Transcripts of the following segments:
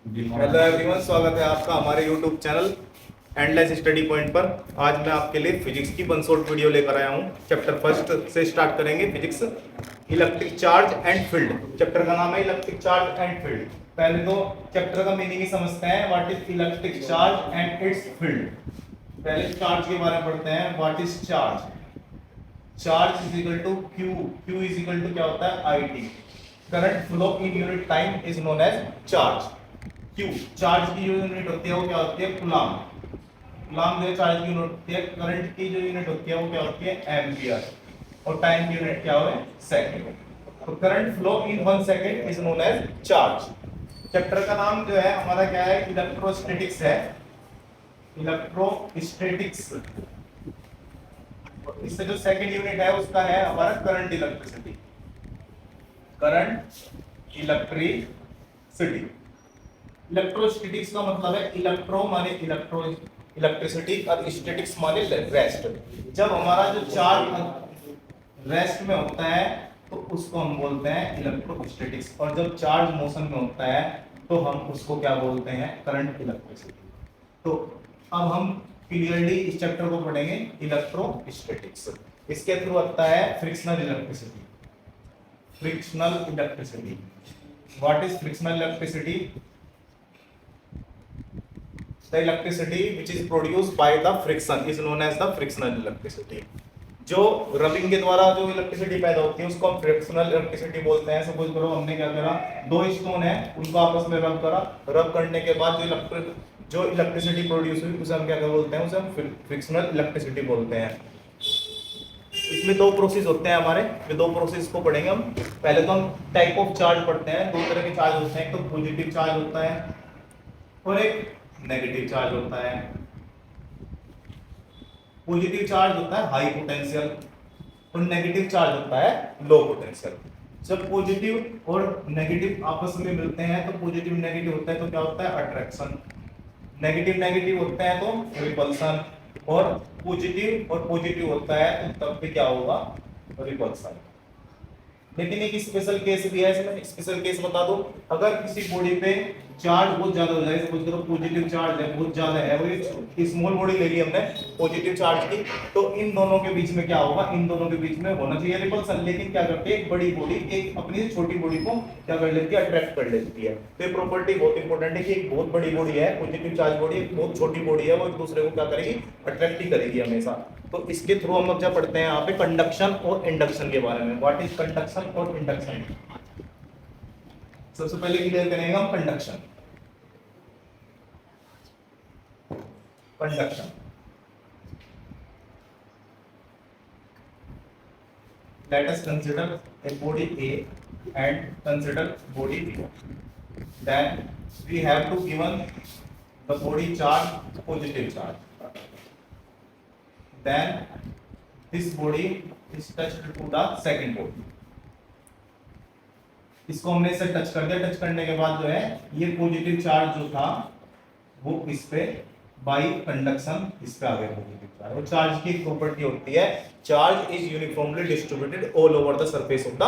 Hello everyone, स्वागत है आपका हमारे YouTube channel endless study point पर। आज मैं आपके लिए फिजिक्स की 1 शॉर्ट वीडियो लेकर आया हूँ। चैप्टर फर्स्ट से स्टार्ट करेंगे। Physics electric charge and field, chapter का नाम है इलेक्ट्रिक चार्ज एंड फील्ड। पहले तो चैप्टर का मीनिंग ही समझते हैं, what is electric charge and its field. पहले चार्ज के बारे में पढ़ते हैं। What is charge? Charge is equal to Q. Q is equal to क्या होता है? I T. Current flow in unit time is known as charge. Q, charge की जो यूनिट होती है वो क्या होती है? कूलम। कूलम जो चार्ज की यूनिट होती है। करंट की जो यूनिट होती है वो क्या होती है? एम्पियर। और टाइम की यूनिट क्या है? सेकंड। तो current flow in 1 second is known as charge. Chapter का नाम जो है हमारा क्या है? इलेक्ट्रोस्टैटिक्स है। इलेक्ट्रोस्टैटिक्स। इससे जो सेकंड यूनिट है उसका है हमारा current electricity. Current electricity. Electrostatics का मतलब है इलेक्ट्रो माने इलेक्ट्रो, इलेक्ट्रिसिटी, और स्टैटिक्स माने रेस्ट। जब हमारा जो चार्ज रेस्ट में होता है तो उसको हम बोलते हैं इलेक्ट्रोस्टैटिक्स, और जब चार्ज मोशन में होता है तो हम उसको क्या बोलते हैं? Current electricity. तो अब हम क्लियरली इस चैप्टर को पढ़ेंगे, इलेक्ट्रोस्टैटिक्स। इसके थ्रू आता है frictional electricity. Frictional electricity. What is frictional electricity? The electricity which is produced by the friction is known as the frictional electricity. जो रबिंग के द्वारा जो इलेक्ट्रिसिटी पैदा होती है उसको हम फ्रिक्शनल इलेक्ट्रिसिटी बोलते हैं। सपोज करो हमने क्या करा, दो स्टोन है उनको आपस में रब करा, रब करने के बाद जो इलेक्ट्रिसिटी प्रोड्यूस हुई उसे हम क्या बोलते हैं? उसे हम फ्रिक्शनल इलेक्ट्रिसिटी बोलते हैं। इसमें दो प्रोसेस होते हैं हमारे, ये दो प्रोसेस को पढ़ेंगे हम। पहले तो हम टाइप ऑफ चार्ज पढ़ते हैं। दो तरह के चार्ज होते हैं, एक तो पॉजिटिव चार्ज होता है और एक नेगेटिव चार्ज होता है। पॉजिटिव चार्ज होता है हाई पोटेंशियल और नेगेटिव चार्ज होता है लो पोटेंशियल। जब पॉजिटिव और नेगेटिव आपस में मिलते हैं तो पॉजिटिव नेगेटिव होता है तो क्या होता है? अट्रैक्शन। नेगेटिव नेगेटिव होता है तो रिपल्सन। और पॉजिटिव और पॉजिटिव होता है तो तब भी क्या होगा? रिपल्सन। लेकिन एक स्पेशल केस भी है इसमें। स्पेशल केस बता दो, अगर किसी बॉडी पे चार्ज बहुत ज्यादा हो जाए, सपोज करो पॉजिटिव चार्ज है बहुत ज्यादा है, वो एक स्मॉल बॉडी ले ली हमने पॉजिटिव चार्ज की, तो इन दोनों के बीच में क्या होगा? इन दोनों के बीच में होना चाहिए रिपल्सन। लेकिन क्या करती है एक बड़ी बॉडी एक अपनी छोटी बॉडी को क्या कर लेती है? अट्रैक्ट कर लेती है। तो ये प्रॉपर्टी बहुत इंपॉर्टेंट है कि एक बहुत बड़ी बॉडी है पॉजिटिव चार्ज बॉडी, एक बहुत छोटी बॉडी है, वो एक दूसरे को क्या करेगी? अट्रैक्ट ही करेगी हमेशा। तो इसके थ्रू हम लोग क्या पढ़ते हैं यहाँ पे? कंडक्शन और इंडक्शन के बारे में। व्हाट इज कंडक्शन और इंडक्शन? सबसे पहले क्लियर करेंगे हम conduction. Conduction, let us consider a body A and consider body B. Then we have to given the body charge positive charge. Then this body is touched to the second body. इसको हमने इसे touch कर दिया। Touch करने के बाद जो है ये पॉजिटिव चार्ज जो था वो इस पे बाई कंडक्शन इस पे आ गया पॉजिटिव चार्ज। और चार्ज की एक प्रॉपर्टी होती है, charge is uniformly distributed all over the surface of the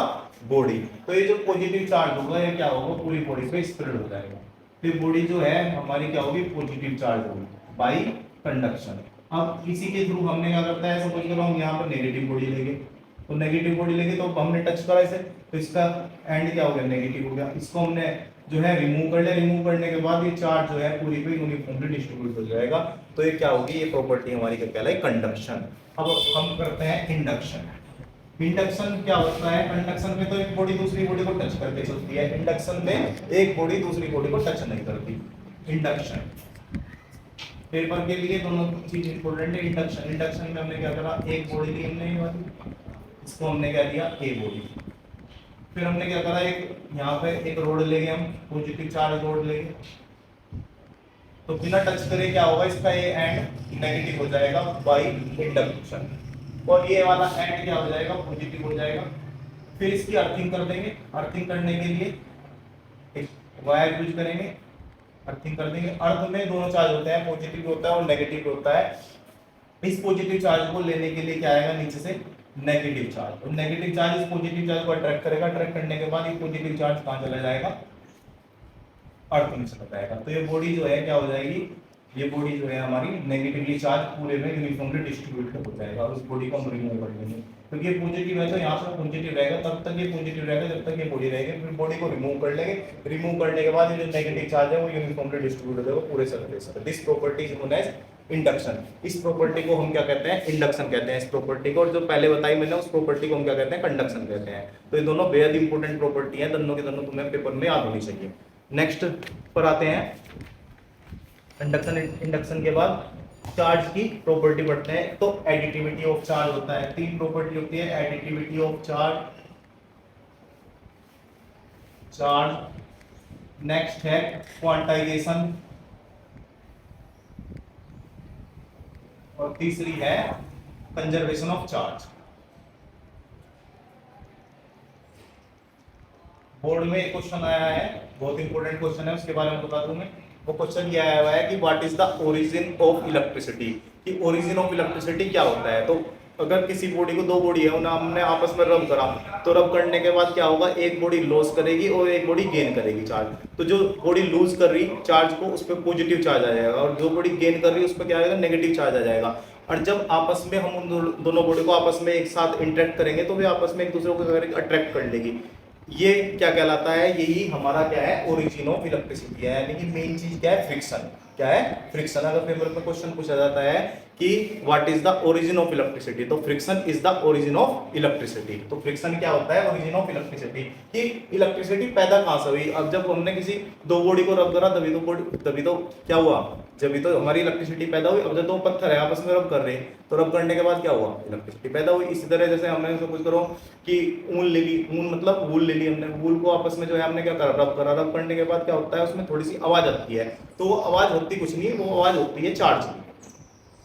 body. तो ये जो पॉजिटिव चार्ज होगा ये क्या होगा? पूरी बॉडी पे स्प्रेड हो जाएगा। तो बॉडी जो है हमारी क्या होगी? पॉजिटिव चार्ज होगी बाई कंडक्शन। अब इसी के थ्रू हमने क्या करता है, सपोज करो हम यहाँ पर नेगेटिव बॉडी लेंगे, तो नेगेटिव बॉडी लेंगे तो हमने टच करा इसे, तो इसका एंड क्या हो गया? नेगेटिव हो गया। इसको हमने जो है रिमूव कर लिया। रिमूव करने के बाद ये चार्ज जो है पूरी पे यूनिफॉर्मली डिस्ट्रीब्यूट हो जाएगा। तो ये क्या होगी? ये प्रॉपर्टी हमारी क्या कहलाई? कंडक्शन। अब हम करते हैं इंडक्शन। इंडक्शन क्या होता है? कंडक्शन में तो एक बॉडी दूसरी बॉडी को टच करके चलती है, इंडक्शन में एक बॉडी दूसरी बॉडी को टच नहीं करती। इंडक्शन पेपर के लिए दोनों चीज इंपॉर्टेंट है। इंडक्शन, इंडक्शन में हमने क्या करा? एक बॉडी ली हमने ये वाली, इसको हमने क्या दिया? A body. फिर हमने क्या करा? एक यहाँ पे एक रोड लेंगे हम, पॉजिटिव चार्ज रोड लेंगे, तो बिना टच करे क्या होगा? इसका ये एंड नेगेटिव हो जाएगा बाई इंडक्शन, और ये वाला एंड क्या हो जाएगा? पॉजिटिव हो जाएगा। फिर इसकी अर्थिंग कर देंगे। अर्थिंग करने के लिए एक वायर यूज करेंगे, अर्थिंग कर देंगे। अर्थ में दोनों चार्ज होते हैं, पॉजिटिव होता है और नेगेटिव होता है। इस पॉजिटिव चार्ज को लेने के लिए क्या आएगा? नीचे से नेगेटिव चार्ज, और नेगेटिव चार्ज इस पॉजिटिव चार्ज को अट्रैक्ट करेगा। अट्रैक्ट करने के बाद ये पॉजिटिव चार्ज कहां चला जाएगा? अर्थ में चला जाएगा। तो ये बॉडी जो है क्या हो जाएगी, ये बॉडी जो है हमारी नेगेटिवली चार्ज पूरे में यूनिफॉर्मली डिस्ट्रीब्यूटेड हो जाएगा और उस बॉडी को हम रिमूव कर लेंगे। क्योंकि ये पॉजिटिव है तो यहाँ से पॉजिटिव रहेगा, तब तक ये पॉजिटिव रहेगा जब तक ये बॉडी रहेगी। फिर बॉडी को रिमूव कर लेंगे, रिमूव करने के बाद ये जो नेगेटिव चार्ज है वो यूनिफॉर्मली डिस्ट्रीब्यूट हो जाएगा पूरे सरफेस पर। This property is known as induction. इस प्रॉपर्टी को हम क्या कहते हैं, इंडक्शन कहते हैं इस प्रॉपर्टी को। और जो पहले बताई मैंने उस प्रॉपर्टी को हम क्या कहते हैं, कंडक्शन कहते हैं। तो ये दोनों बेहद इंपॉर्टेंट प्रॉपर्टी है, दोनों के दोनों तुम्हें पेपर में याद होनी चाहिए। नेक्स्ट पर आते हैं इंडक्शन। इंडक्शन के बाद चार्ज की प्रॉपर्टी पढ़ते हैं। तो एडिटिविटी ऑफ चार्ज होता है, तीन प्रॉपर्टी होती है, additivity of charge, charge next है क्वांटाइजेशन, और तीसरी है कंजर्वेशन ऑफ चार्ज। बोर्ड में एक क्वेश्चन आया है, बहुत इंपॉर्टेंट क्वेश्चन है, उसके बारे में बता दूं मैं। वो क्वेश्चन ये आया हुआ है कि what is the origin of electricity, कि ओरिजिन ऑफ इलेक्ट्रिसिटी क्या होता है। तो अगर किसी बॉडी को, दो बॉडी है उन्हें हमने आपस में रब करा, तो रब करने के बाद क्या होगा, एक बॉडी लॉस करेगी और एक बॉडी गेन करेगी चार्ज। तो जो बॉडी लूज कर रही चार्ज को, उस पर पॉजिटिव चार्ज आ जाएगा, और जो बॉडी गेन कर रही है उस पर क्या आएगा, नेगेटिव चार्ज आ जाएगा। और जब आपस में हम उन दोनों बॉडी को आपस में एक साथ इंटरेक्ट करेंगे तो वे आपस में एक दूसरे को अट्रैक्ट कर लेगी। ये क्या कहलाता है, यही हमारा क्या है, ओरिजिन ऑफ इलेक्ट्रिसिटी है। यानी कि मेन चीज क्या है, फ्रिक्शन। क्या है, फ्रिक्शन। अगर पेपर में क्वेश्चन पूछा जाता है कि what is the origin of electricity, तो friction is the origin of electricity. तो फ्रिक्शन क्या होता है, ओरिजिन ऑफ इलेक्ट्रिसिटी, कि इलेक्ट्रिसिटी पैदा कहां से हुई। अब जब हमने किसी दो बॉडी को रब करा तभी तो क्या हुआ, जब तो हमारी इलेक्ट्रिसिटी पैदा हुई। अब जब दो पत्थर है आपस में रब कर रहे हैं, तो रब करने के बाद क्या हुआ, इलेक्ट्रिसिटी पैदा हुई। इसी तरह जैसे हमने सपोज करो कि ऊन ले ली, ऊन मतलब वूल ले ली हमने, वूल को आपस में जो है हमने क्या करा, रब करा। रब करने के बाद क्या होता है, उसमें थोड़ी सी आवाज आती है। तो वो आवाज होती कुछ नहीं, वो आवाज होती है चार्ज की।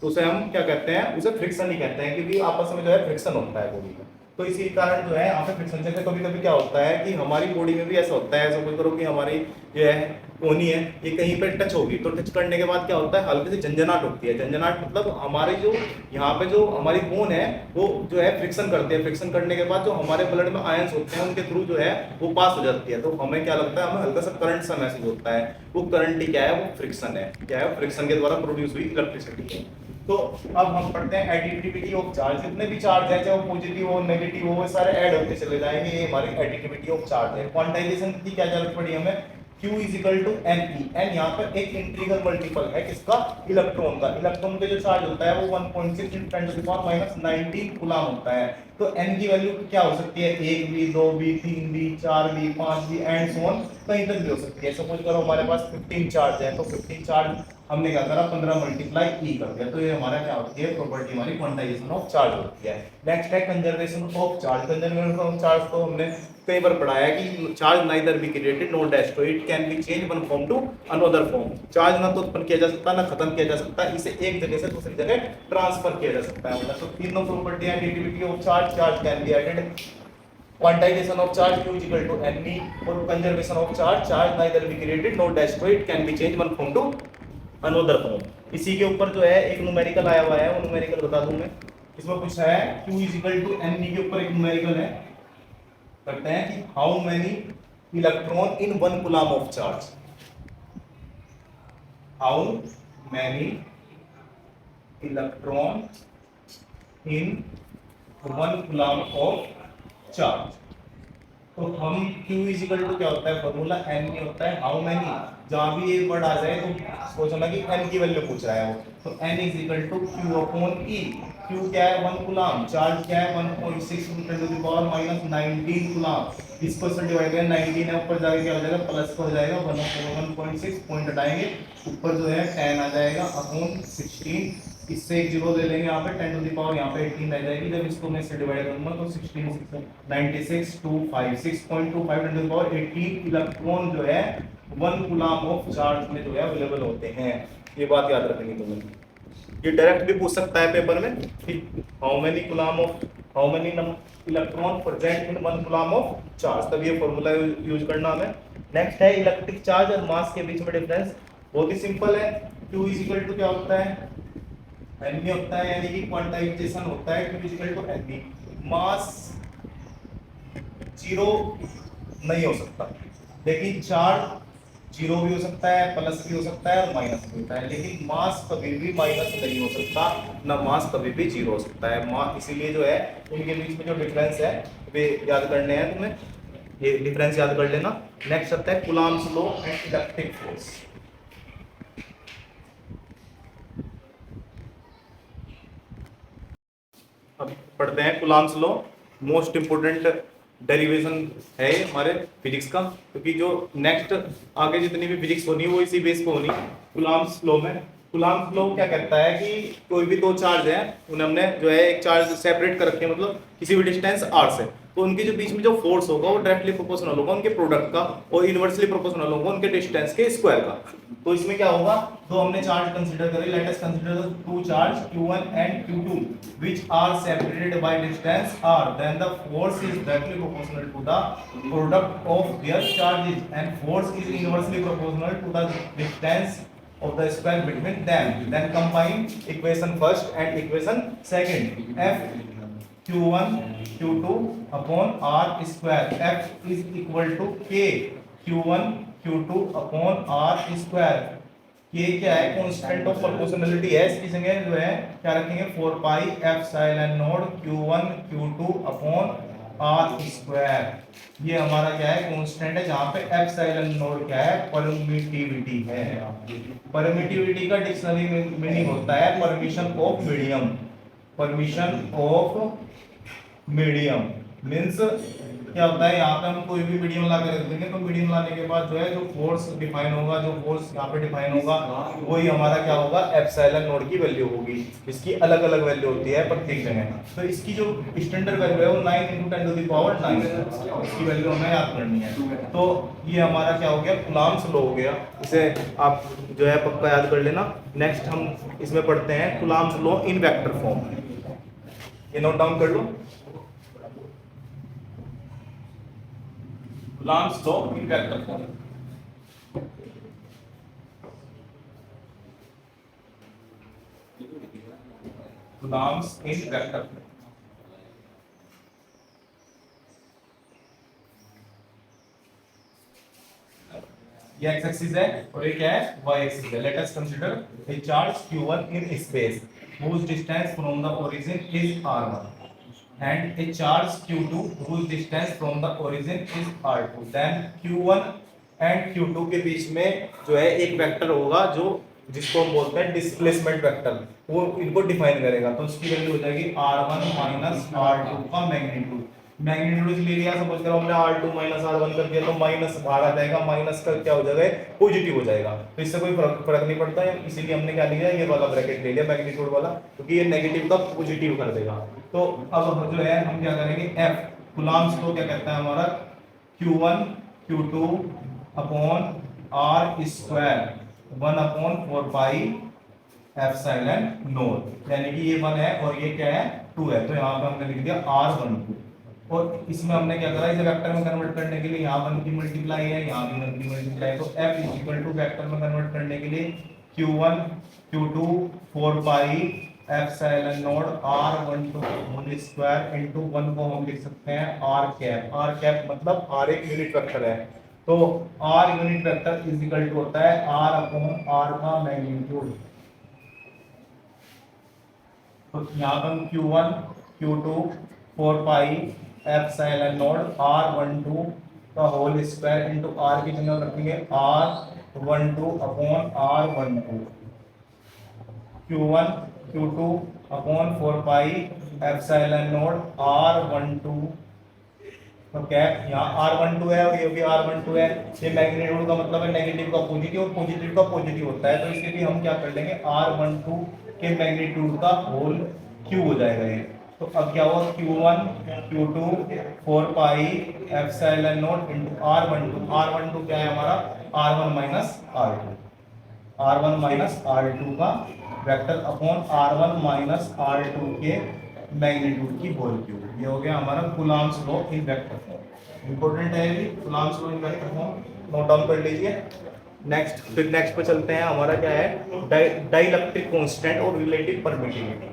तो उसे हम क्या कहते हैं, उसे फ्रिक्शन ही कहते हैं, क्योंकि आपस में जो है फ्रिक्शन होता है बॉडी में। तो इसी कारण जो है यहाँ पे फ्रिक्शन से कभी कभी क्या होता है कि हमारी बॉडी में भी ऐसा होता है। सपोज करो कि हमारी जो है कोहनी है, ये कहीं पे टच होगी, तो टच करने के बाद क्या होता है, हल्की सी झंझनाहट होती है। झंझनाहट मतलब हमारी जो यहाँ पे जो हमारी बोन है वो जो है फ्रिक्शन करते हैं। फ्रिक्शन करने के बाद जो हमारे ब्लड में आयंस होते हैं उनके थ्रू जो है वो पास हो जाती है। तो हमें क्या लगता है, हमें हल्का सा करंट सा महसूस होता है। वो करंट ही क्या है, वो फ्रिक्शन है। क्या है, फ्रिक्शन के द्वारा प्रोड्यूस हुई इलेक्ट्रिसिटी है। तो अब हम पढ़ते हैं एडिटिविटी ऑफ चार्ज। जितने भी चार्ज है, चाहे वो पॉजिटिव हो नेगेटिव हो, वो सारे ऐड होते चले जाएंगे। ये हमारी एडिटिविटी ऑफ चार्ज है। क्वांटाइजेशन की क्या जरूरत पड़ी हमें, Q is equal to N E. N यहाँ पर एक इंटीग्रल मल्टीपल है किसका, इलेक्ट्रॉन का। इलेक्ट्रॉन पे जो चार्ज होता है वो 1.6 × 10⁻⁻19 कूलम होता है। तो n की वैल्यू क्या हो सकती है, 1 भी, 2 भी, 3 भी, 4 भी, 5 भी एंड सो ऑन, कहीं तक भी हो सकती है। सपोज करो हमारे पास 15 चार्ज है, तो 15 चार्ज हमने क्या करा, 15 मल्टीप्लाई ई कर दिया। तो ये हमारा क्या होती है, प्रॉपर्टी हमारी क्वांटाइजेशन ऑफ चार्ज होती है। नेक्स्ट है conservation of charge. Conservation of charge तो हमने कई बार पढ़ा है कि charge neither be created not destroyed, it can be change one form to another form. Charge ना तो उत्पन्न किया जा सकता, ना खत्म किया जा सकता, इसे एक जगह से दूसरी जगह ट्रांसफर किया जा सकता है। मतलब तो तीनों प्रॉपर्टी है, additivity of charge, charge can be added, quantization of charge Q equal to Ne, और conservation of charge, charge neither be created not destroyed, it can be change one form to another form. इसी के ऊपर जो है एक numerical आया हुआ है, वो न्यूमेरिकल बता दूं मैं। इसमें पूछा है Q इक्वल टू Ne के ऊपर एक न्यूमेरिकल है, करते हैं कि how many electron in 1 coulomb of charge, how many electron in 1 coulomb of charge. तो हम Q इजिकल टू क्या होता है, फॉर्मूला N होता है, हाउ मेनी, जहां भी एक वर्ड आ जाए तो सोचना कि N की वैल्यू पूछ रहा है वो, तो N is equal to Q upon E। Q क्या है, 1 कूलम, चार्ज क्या है 1.6 × 10⁻⁻19 कूलम। इसको से डिवाइड करें, 19 है ऊपर जाके क्या हो जाएगा, प्लस हो जाएगा, 1/1.6 पॉइंट हटाएंगे, ऊपर जो है 10 आ जाएगा अपॉन 16। इससे एक जीरो ले लेंगे, यहाँ पे 10 टू द पावर यहाँ पे 18 रह जाएगी। जब इसको मैं इससे डिवाइड करूंगा तो 16 96 6.25 10 टू द पावर 18 इलेक्ट्रॉन जो है 1 कूलम ऑफ चार्ज में जो है अवेलेबल होते हैं। ये बात याद रखनी तुम्हें। ये डायरेक्ट भी पूछ सकता है पेपर में कि how many electron present in 1 coulomb of charge, तब ये फॉर्मूला यूज करना हमें। नेक्स्ट है इलेक्ट्रिक चार्ज और मास के बीच में डिफरेंस। बहुत ही सिंपल है, Q इक्वल टू क्या होता है, N होता है, यानी कि क्वांटाइजेशन होता है Q equal to N। Mass zero नहीं हो सकता, लेकिन चार्ज जीरो भी हो सकता है, प्लस भी हो सकता है और माइनस भी होता है, लेकिन मास कभी भी माइनस नहीं हो सकता, ना मास कभी भी जीरो हो सकता है। इसीलिए जो है इनके बीच में जो डिफरेंस है वे याद करने हैं तुम्हें, ये डिफरेंस याद कर लेना। नेक्स्ट आता है Coulomb's law and electric force. अब पढ़ते हैं Coulomb's law, most important derivation है ये हमारे फिजिक्स का, क्योंकि जो नेक्स्ट आगे जितनी भी फिजिक्स होनी है वो इसी बेस पे होनी है। कूलम्ब्स लॉ में, कूलम्ब्स लॉ क्या कहता है कि कोई भी दो चार्ज हैं, उन्हें हमने जो है एक चार्ज सेपरेट कर रखे हैं, मतलब किसी भी डिस्टेंस r से, तो उनके जो बीच में जो फोर्स होगा वो डायरेक्टली प्रोपोर्शनल होगा उनके प्रोडक्ट का, और इनवर्सली प्रोपोर्शनल होगा उनके डिस्टेंस के स्क्वायर का। तो इसमें क्या होगा, तो हमने चार्ज कंसीडर करें, let us consider the two charge q1 and q2 which are separated by distance r, then the force is directly proportional to the product of their charges and force is inversely proportional to the distance of the square between them. Then combine equation first and equation second. F q1 q2 upon r square, f is equal to k q1 q2 upon r square। ये क्या है, constant of proportionality है, इसकी जगह जो है क्या रखेंगे 4 pi epsilon naught q1 q2 upon r square. ये हमारा क्या है, कांस्टेंट है, जहां पे एप्सिलॉन नॉट क्या है, परमिटिविटी है। परमिटिविटी का डिक्शनरी मीनिंग होता है permission of medium, permission of medium means क्या होता है, यहाँ पे हम कोई भी मीडियम ला के रख देंगे, तो मीडियम लाने के बाद जो है जो फोर्स डिफाइन होगा, जो फोर्स यहाँ पे डिफाइन होगा, वही हमारा क्या होगा, एप्सिलॉन नॉट की वैल्यू होगी। इसकी अलग अलग वैल्यू होती है प्रत्येक जगह, तो इसकी जो स्टैंडर्ड वैल्यू है वो 9 × 10⁻⁹ इसकी वैल्यू हमें याद करनी है। तो ये हमारा क्या हो गया, कूलम्ब्स लॉ हो गया, इसे आप जो है पक्का याद कर लेना। नेक्स्ट हम इसमें पढ़ते हैं Coulomb's law in vector form, ये नोट डाउन कर लो। Coulomb's law in vector form. Coulomb's in vector form. ये x एक्सिस है और ये क्या है, y एक्सिस है। Let us consider a charge q1 in space whose distance from the origin is r1 and a charge q2 whose distance from the origin is r2, then q1 and q2 के बीच में जो है एक vector होगा जो जिसको हम बोलते हैं डिस्प्लेसमेंट वेक्टर, वो इनको डिफाइन करेगा। तो उसकी वैल्यू हो जाएगी r1 माइनस r2 का मैग्नीट्यूड। मैग्नीट्यूड ले लिया, सपोज करो हमने r2 माइनस r1 कर दिया, तो माइनस बाहर आ जाएगा, माइनस का क्या हो जाएगा, पॉजिटिव हो जाएगा, तो इससे कोई फर्क नहीं पड़ता है, इसीलिए हमने क्या लिया, ये वाला ब्रैकेट ले लिया मैग्नीट्यूड वाला, क्योंकि ये नेगेटिव का पॉजिटिव कर देगा। तो अब जो है हम क्या करेंगे, f कूलम्ब्स लॉ क्या कहता है हमारा, q1 q2 upon r square 1/4 pi epsilon not, यानी कि ये 1 है और ये क्या है 2 है, तो यहाँ पे हमने लिख दिया r12, और इसमें हमने क्या करा, इसे वेक्टर में कन्वर्ट करने के लिए यहाँ 1 की मल्टीप्लाई है, यहाँ भी 1 की मल्टीप्लाई, तो f is equal to vector में कन्वर्ट करने के लिए q1 q2 4 pi epsilon naught r12 whole square into 1 को हम लिख सकते हैं r कैप। r कैप मतलब r एक यूनिट वेक्टर है, तो r unit vector is equal to होता है r अपॉन r का मैग्नीट्यूड। तो यहाँ पर q1 q2 4 pi epsilon naught r12 का होल स्क्वायर इनटू r की जगह रखेंगे r12 upon r12, q1 q2 upon 4 pi epsilon naught r12, तो कैप यहाँ r12 है और ये भी r12 है, ये मैग्नीट्यूड का मतलब है नेगेटिव का पॉजिटिव और पॉजिटिव का पॉजिटिव होता है, तो इसके लिए हम क्या कर लेंगे, r12 के मैग्नीट्यूड का होल क्यूब हो जाएगा ये। तो अब क्या हुआ, q1 q2 4 pi epsilon naught into r12 क्या है हमारा, r1 minus r2, r1 minus r2 का vector upon r1 minus r2 के मैग्नीट्यूड की होल क्यूब। ये हो गया हमारा Coulomb's law in vector form, important है ये Coulomb's law in vector form, note down कर लीजिए। नेक्स्ट फिर नेक्स्ट पे चलते हैं, हमारा क्या है, डाइलेक्ट्रिक कांस्टेंट और relative permittivity.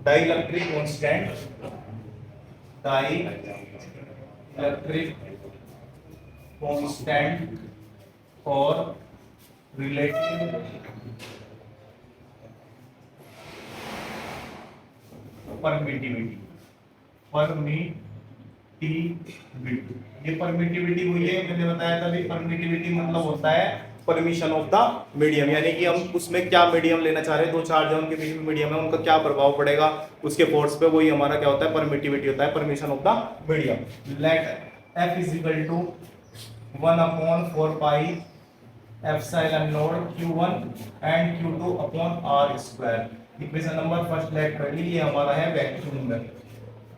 Dielectric constant dielectric constant और रिलेटिव परमिटिविटी। ये परमिटिविटी हुई है, मैंने बताया था भी परमिटिविटी मतलब होता है परमिशन ऑफ द मीडियम, यानी कि हम उसमें क्या मीडियम लेना चाह रहे हैं, दो चार्ज है उनके बीच में मीडियम है, उनका क्या प्रभाव पड़ेगा उसके फोर्स पे, वही हमारा क्या होता है परमिटिविटी होता है, permission of the medium. Let F is equal to 1/4 pi epsilon naught Q1 and Q2 upon R square. Equation number first let कर ली, ये हमारा है वैक्यूम में।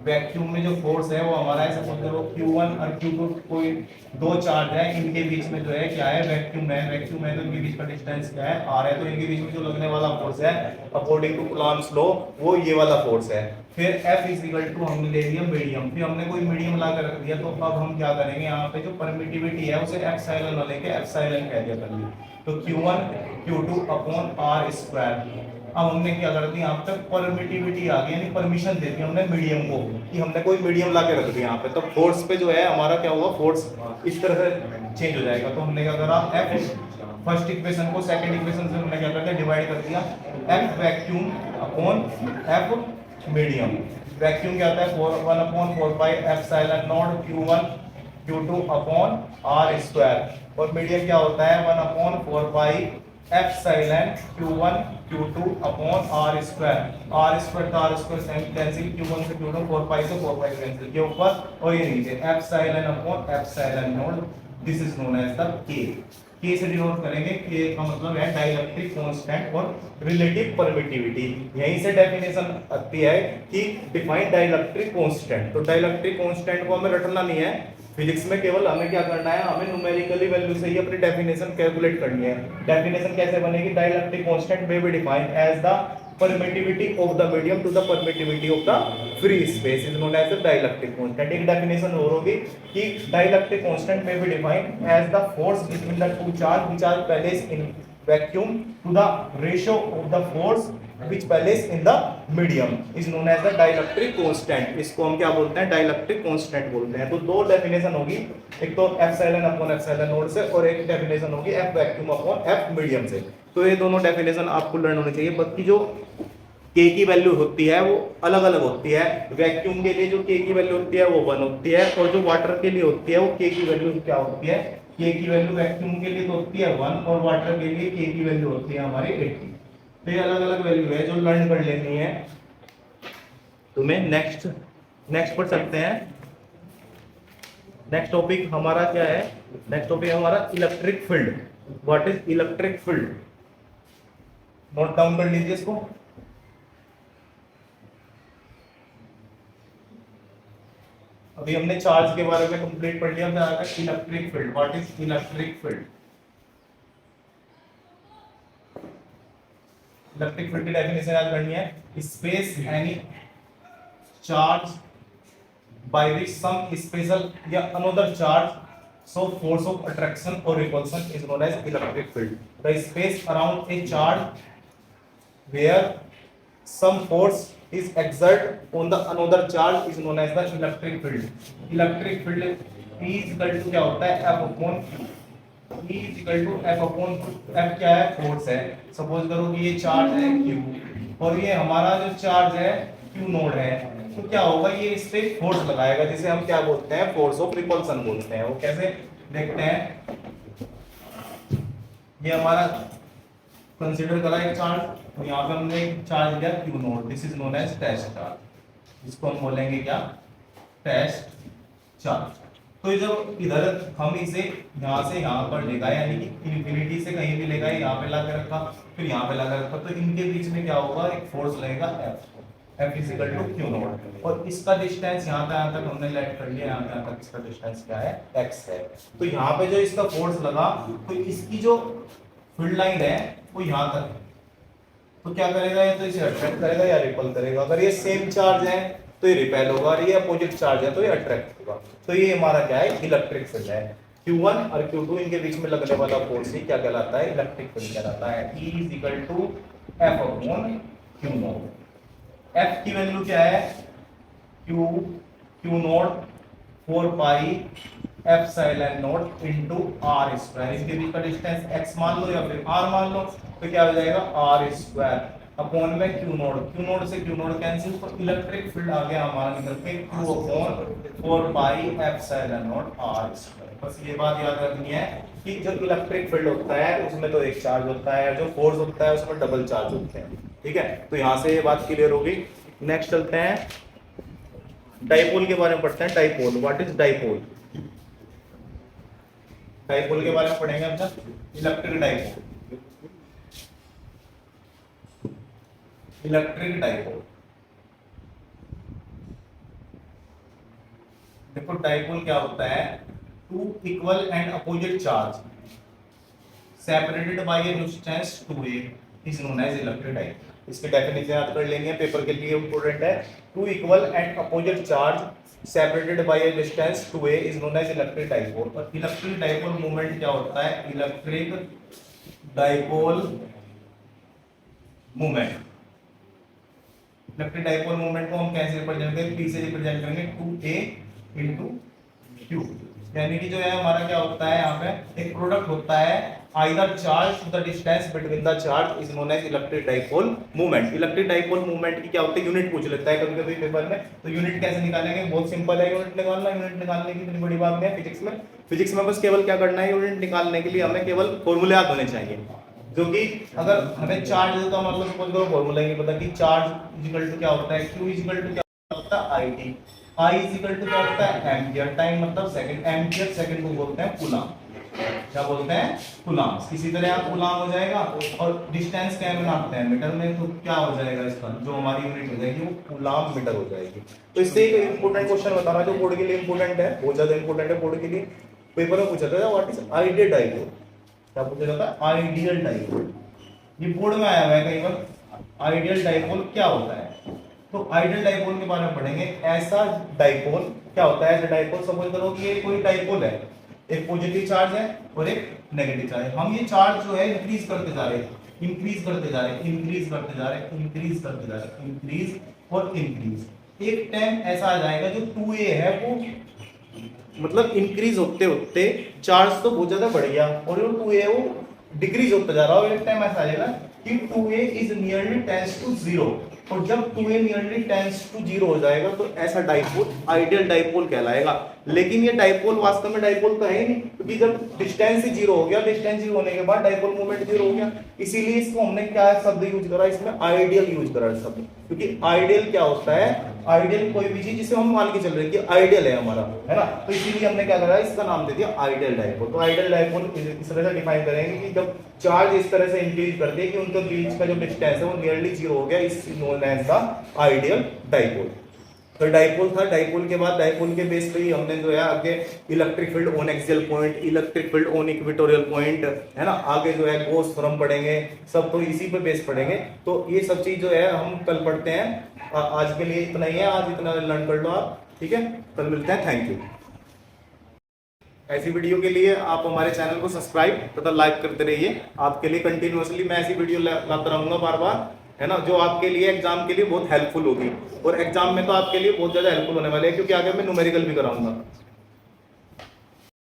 वैक्यूम में जो फोर्स है वो हमारा है, सपोज करो Q1 और Q2 कोई दो चार्ज है, इनके बीच में जो है क्या है वैक्यूम है, वैक्यूम है तो इनके बीच का डिस्टेंस क्या है R है, तो इनके बीच में जो लगने वाला फोर्स है अकॉर्डिंग टू कूलॉम्स लॉ वो ये वाला फोर्स है। फिर F इज इक्वल टू हमने ले लिया मीडियम, फिर हमने कोई मीडियम ला कर रख दिया, तो अब हम क्या करेंगे यहाँ पे जो परमिटिविटी है उसे एप्सिलॉन लेके एप्सिलॉन कह दिया कर लिया, तो Q1 Q2 upon R square. अब हमने क्या कर दिया यहाँ पे परमिटिविटी आ गई, यानी परमिशन दे दी हमने मीडियम को कि हमने कोई मीडियम ला के रख दिया यहाँ पे, तो फोर्स पे जो है हमारा क्या होगा, फोर्स इस तरह से चेंज हो जाएगा। तो हमने क्या करा, F फर्स्ट इक्वेशन को सेकंड इक्वेशन से हमने क्या कर दिया डिवाइड कर दिया, F vacuum upon F medium. Vacuum क्या होता है 1/4 pi epsilon naught Q1 Q2 upon R square, और मीडियम क्या होता है 1/4 pi epsilon Q1 Q2 upon R square. R square का R स्क्वायर कैंसिल, Q1 से Q2 4 पाई से 4 पाई कैंसिल, के ऊपर और ये नीचे epsilon upon epsilon naught, this is known as the K। K से डिनोट करेंगे, K का मतलब है डाइलेक्ट्रिक कांस्टेंट और रिलेटिव परमिटिविटी। यहीं से डेफिनेशन आती है कि डिफाइन डाइलेक्ट्रिक कांस्टेंट। तो डाइलेक्ट्रिक कांस्टेंट को हमें रटना नहीं है, फिजिक्स में केवल हमें क्या करना है, हमें न्यूमेरिकली वैल्यू से ही अपनी डेफिनेशन कैलकुलेट करनी है। डेफिनेशन कैसे बनेगी, dielectric constant may be defined as the permittivity of the medium to the permittivity of the free space is known as the dielectric constant। एक डेफिनेशन और होगी कि dielectric constant may be defined as the force between the two charge which are placed in vacuum to the ratio of the force which placed in the medium is known as the dielectric constant। इसको हम क्या बोलते हैं, dielectric constant बोलते हैं। तो दो definition होगी, एक तो एप्सिलॉन अपॉन एप्सिलॉन नॉट से, और एक डेफिनेशन होगी F vacuum upon F medium से। तो ये दोनों डेफिनेशन आपको लर्न होने चाहिए। बाकी जो K की वैल्यू होती है वो अलग अलग होती है। वैक्यूम के लिए जो K की वैल्यू होती है वो 1 होती है, और जो वाटर के लिए होती है वो K की वैल्यू क्या होती है, K की वैल्यू वैक्यूम के लिए तो होती है 1, और वाटर के लिए K की वैल्यू होती है हमारी 80। तो ये अलग अलग वैल्यू है जो लर्न कर लेनी है। तुम्हें नेक्स्ट पढ़ सकते हैं। नेक्स्ट टॉपिक हमारा क्या है, नेक्स्ट टॉपिक हमारा electric field. What is electric field, note down कर लीजिए इसको। अभी हमने चार्ज के बारे में कंप्लीट पढ़ लिया, फिर आगे electric field. What is electric field, electric field की डेफिनेशन याद करनी है, space any charge by which some special या another charge so force of attraction or repulsion is known as electric field। the space around a charge where some force is exerted on the another charge is known as the electric field। electric field E is equal to क्या होता है F upon E is equal to F upon F क्या है, force है। Suppose करो कि ये charge है Q और ये हमारा जो चार्ज है Q नोड है, तो क्या होगा, ये इस पे फोर्स लगाएगा जिसे हम क्या बोलते हैं, फोर्स ऑफ रिपल्सन बोलते हैं। वो कैसे देखते हैं, ये हमारा कंसीडर करा एक चार्ज, और यहाँ पे हमने एक चार्ज लिया Q naught, this is known as test charge. इसको हम बोलेंगे क्या, टेस्ट चार्ज। तो जब इधर हम इसे यहाँ से यहाँ पर ले गए, यानी कि इन्फिनिटी से कहीं भी ले गए, यहाँ पे ला के रखा, फिर यहाँ पे ला के रखा, तो इनके बीच में क्या होगा, एक फोर्स लगेगा F is equal to Q naught, और इसका डिस्टेंस यहाँ तक हमने लेट कर लिया, यहाँ तक इसका डिस्टेंस क्या है, x है। तो यहाँ पे जो इसका फोर्स लगा, तो इसकी जो फील्ड लाइन है वो यहाँ तक, तो क्या करेगा, ये तो इसे अट्रैक्ट करेगा या रिपल करेगा। अगर ये सेम चार्ज है तो ये रिपेल होगा, और ये अपोजिट चार्ज है तो ये अट्रैक्ट होगा। तो ये हमारा क्या है, इलेक्ट्रिक फील्ड है। Q1 और Q2 इनके बीच में लगने वाला फोर्स ही क्या कहलाता है, इलेक्ट्रिक फील्ड कहलाता है। E is equal to F upon Q naught. F की वैल्यू क्या है, Q Q naught 4 pi epsilon naught into R square, इसके बीच का डिस्टेंस x मान लो या फिर r मान लो, तो क्या हो जाएगा r स्क्वायर अपॉन में क्यू नोट से क्यू नोट कैंसिल, तो इलेक्ट्रिक फील्ड आ गया हमारा निकल के q upon 4 pi epsilon not r square. बस ये बात याद रखनी है कि जो इलेक्ट्रिक फील्ड होता है उसमें तो एक चार्ज होता है, जो फोर्स होता है उसमें डबल चार्ज होते हैं, ठीक है। तो यहाँ से ये बात क्लियर होगी। नेक्स्ट चलते हैं डाइपोल के बारे में पढ़ते हैं। Dipole, what is dipole? Dipole के बारे में पढ़ेंगे हम सब। Electric dipole, electric dipole. देखो डाइपोल क्या होता है, two equal and opposite charge separated by a distance 2a is known as electric dipole. इसकी डेफिनेशन याद कर लेंगे, पेपर के लिए इंपॉर्टेंट है। Two equal and opposite charge separated by a distance 2a is known as electric dipole. और electric dipole movement क्या होता है? Electric dipole movement, electric dipole movement को हम कैसे रिप्रेजेंट करेंगे? P से रिप्रेजेंट करेंगे 2a into q, यानी कि जो है हमारा क्या होता है यहाँ पे एक प्रोडक्ट होता है either charge to the distance between the charge is known as electric dipole movement. Electric dipole movement की क्या होती है? यूनिट पूछ लेता है कभी कभी पेपर में, तो यूनिट कैसे निकालेंगे? बहुत सिंपल है यूनिट निकालना। यूनिट निकालने की इतनी बड़ी बात नहीं है फिजिक्स में। फिजिक्स में बस केवल क्या करना है, यूनिट निकालने के लिए हमें केवल फॉर्मूले याद होने चाहिए, जो कि अगर हमें चार्ज देता है मतलब सपोज करो फॉर्मूला ही नहीं पता कि चार्ज इक्वल टू क्या होता है, q इक्वल टू क्या होता है IT, I इक्वल टू क्या होता है एम्पियर, टाइम मतलब सेकंड, एम्पियर सेकंड को बोलते हैं कूलम, क्या बोलते हैं? कूलम। इसी तरह यहाँ कूलम हो जाएगा और डिस्टेंस क्या बनाते हैं मीटर में, तो क्या हो जाएगा इसका जो हमारी यूनिट हो जाएगी वो कूलम मीटर हो जाएगी। तो इससे एक इंपॉर्टेंट क्वेश्चन बता रहा जो बोर्ड के लिए इंपॉर्टेंट है, बहुत ज्यादा इंपॉर्टेंट है बोर्ड के लिए। पेपर में पूछा था व्हाट इज आइडियल डाइपोल, क्या पूछा जाता है? Ideal dipole. ये बोर्ड में आया हुआ है कई बार, आइडियल डाइपोल क्या होता है? तो आइडियल डाइपोल के बारे में पढ़ेंगे। ऐसा डाइपोल क्या होता है? ऐसा डाइपोल सपोज करो कि ये कोई डाइपोल है, एक पॉजिटिव चार्ज है और एक नेगेटिव चार्ज है। हम ये चार्ज जो है इंक्रीज करते जा रहे हैं, इंक्रीज करते जा रहे हैं, इंक्रीज करते जा रहे हैं, इंक्रीज करते जा रहे हैं, इंक्रीज और इंक्रीज। एक टाइम ऐसा आ जाएगा जो 2a है वो मतलब इंक्रीज होते होते चार्ज तो बहुत ज्यादा बढ़ गया और जो 2a है वो डिक्रीज होता जा रहा है, और एक टाइम ऐसा आ जाएगा कि 2a is nearly tends to 0, और जब 2a नियरली टेंड्स टू 0 हो जाएगा तो ऐसा डाइपोल आइडियल डाइपोल कहलाएगा। लेकिन ये डाइपोल वास्तव में डाइपोल तो है ही नहीं, क्योंकि जब डिस्टेंस ही 0 हो गया, डिस्टेंस 0 होने के बाद डाइपोल मोमेंट 0 हो गया, इसीलिए इसको हमने क्या शब्द यूज करा, इसमें आइडियल यूज करा शब्द। क्योंकि आइडियल क्या होता है? आइडियल कोई भी चीज जिसे हम मान के चल रहे हैं कि आइडियल है हमारा, है ना, तो इसीलिए हमने क्या करा, इसका नाम दे दिया आइडियल डाइपोल। तो आइडियल डाइपोल इस तरह से डिफाइन करेंगे कि जब चार्ज इस तरह से इंक्रीज करते हैं कि उनके बीच का जो डिस्टेंस है वो नियरली 0 हो गया, is known as the ideal dipole. तो डाइपोल था, डाइपोल के बाद डाइपोल के बेस पे ही हमने जो है आगे electric field on axial point, electric field on equatorial point, है ना, आगे जो है गॉस थ्योरम पढ़ेंगे, सब तो इसी पे बेस पढ़ेंगे। तो ये सब चीज जो है हम कल पढ़ते हैं। आज के लिए इतना ही है, आज इतना लर्न कर लो आप, ठीक है, कल मिलते हैं। Thank you. ऐसी वीडियो के लिए आप हमारे चैनल को सब्सक्राइब तथा लाइक करते रहिए। आपके लिए कंटिन्यूअसली मैं ऐसी वीडियो लाता रहूंगा बार बार, है ना, जो आपके लिए एग्जाम के लिए बहुत हेल्पफुल होगी। और एग्जाम में तो आपके लिए बहुत ज्यादा हेल्पफुल होने वाले हैं, क्योंकि आगे मैं न्यूमेरिकल भी कराऊंगा।